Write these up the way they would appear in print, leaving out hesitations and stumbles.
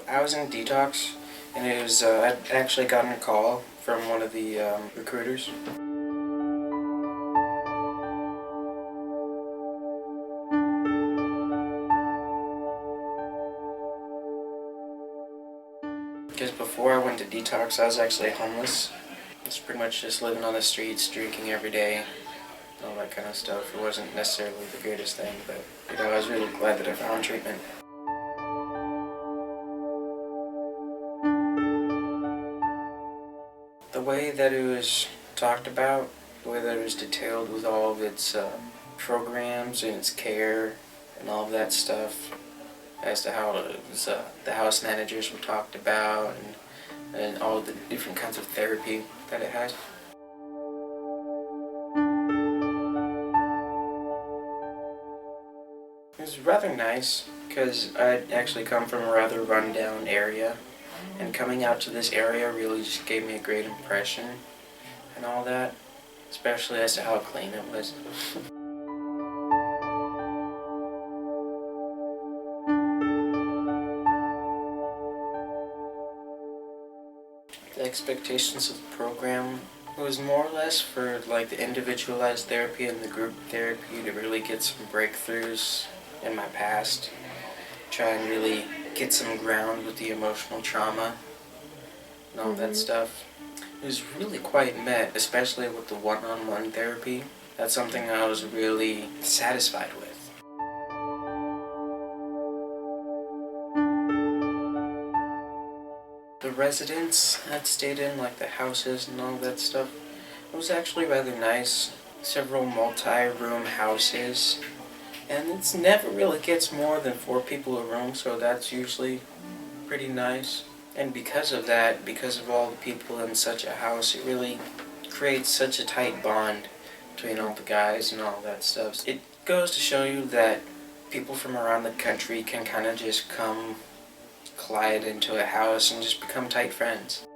I was in detox, and it was I'd actually gotten a call from one of the recruiters. Because before I went to detox, I was actually homeless. I was pretty much just living on the streets, drinking every day, all that kind of stuff. It wasn't necessarily the greatest thing, but I was really glad that I found treatment. The way that it was talked about, the way that it was detailed with all of its programs and its care and all of that stuff, as to how it was, the house managers were talked about, and all the different kinds of therapy that it has. It was rather nice because I'd actually come from a rather rundown area, and coming out to this area really just gave me a great impression and all that, especially as to how clean it was. The expectations of the program was more or less for like the individualized therapy and the group therapy to really get some breakthroughs in my past, try and really get some ground with the emotional trauma and all that stuff. It was really quite met, especially with the one-on-one therapy. That's something I was really satisfied with. The residents I'd stayed in, like the houses and all that stuff, it was actually rather nice. Several multi-room houses, and it's never really gets more than 4 people a room, so that's usually pretty nice. And because of that, because of all the people in such a house, it really creates such a tight bond between all the guys and all that stuff. It goes to show you that people from around the country can kind of just come collide into a house and just become tight friends.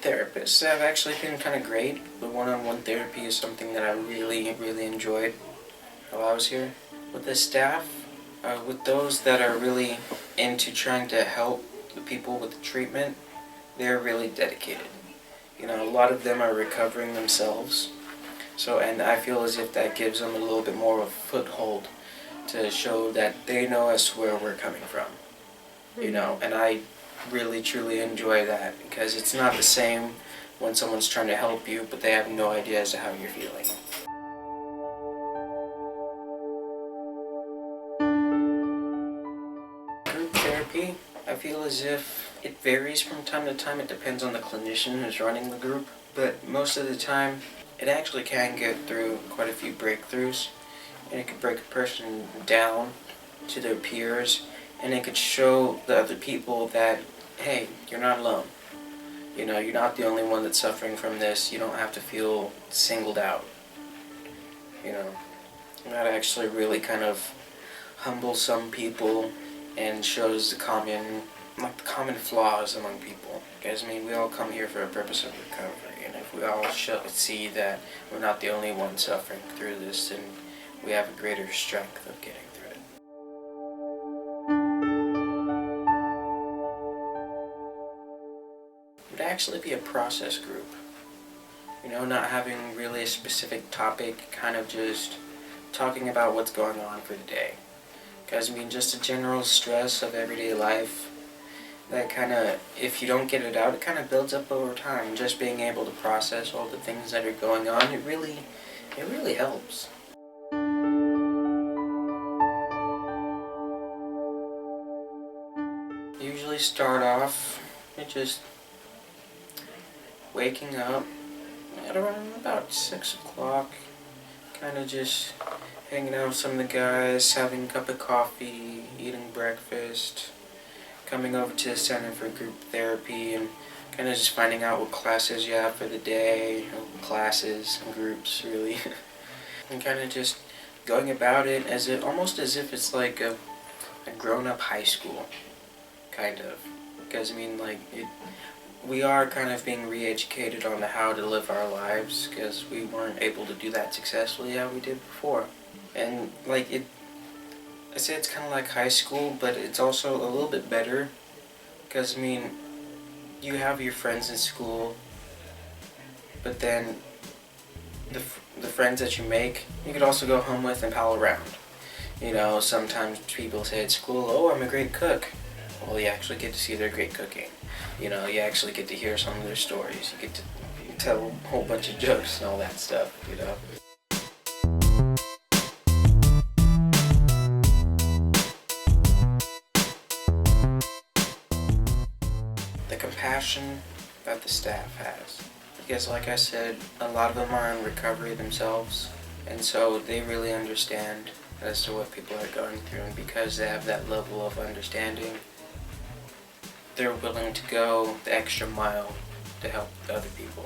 Therapists have actually been kind of great. The one-on-one therapy is something that I really, really enjoyed while I was here. With the staff, with those that are really into trying to help the people with the treatment, they're really dedicated. A lot of them are recovering themselves. So, and I feel as if that gives them a little bit more of a foothold to show that they know as to where we're coming from. And I really truly enjoy that, because it's not the same when someone's trying to help you, but they have no idea as to how you're feeling. Group therapy, I feel as if it varies from time to time. It depends on the clinician who's running the group, but most of the time it actually can get through quite a few breakthroughs, and it could break a person down to their peers, and it could show the other people that, hey, you're not alone. You're not the only one that's suffering from this. You don't have to feel singled out. That actually really kind of humbles some people and shows the common flaws among people. Because, we all come here for a purpose of recovery, and if we all see that we're not the only ones suffering through this, then we have a greater strength of getting through it. It would actually be a process group. Not having really a specific topic, kind of just talking about what's going on for the day. Because, just a general stress of everyday life, that kind of, if you don't get it out, it kind of builds up over time. Just being able to process all the things that are going on, it really helps. Usually start off with just waking up at around about 6 o'clock, kind of just hanging out with some of the guys, having a cup of coffee, eating breakfast, coming over to the Center for Group Therapy, and kind of just finding out what classes you have for the day, classes and groups, really. And kind of just going about it almost as if it's like a grown-up high school, kind of. Because, we are kind of being re-educated on how to live our lives, because we weren't able to do that successfully how we did before. And like I say it's kind of like high school, but it's also a little bit better because I mean, you have your friends in school, but then the friends that you make, you could also go home with and pal around. You know, sometimes people say at school, "Oh, I'm a great cook." Well, you actually get to see their great cooking. You know, you actually get to hear some of their stories. You get to tell a whole bunch of jokes and all that stuff. You know. The compassion that the staff has. Because, like I said, a lot of them are in recovery themselves, and so they really understand as to what people are going through, and because they have that level of understanding, they're willing to go the extra mile to help other people.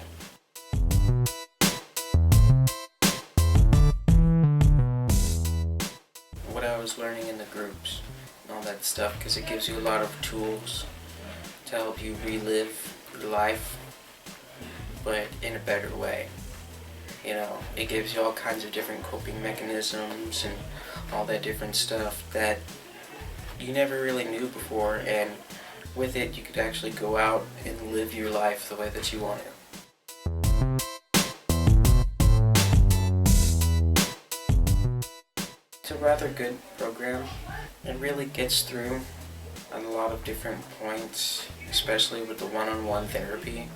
What I was learning in the groups and all that stuff, because it gives you a lot of tools to help you relive your life, but in a better way. You know, it gives you all kinds of different coping mechanisms and all that different stuff that you never really knew before, and with it you could actually go out and live your life the way that you want to. It's a rather good program. It really gets through on a lot of different points, especially with the one-on-one therapy.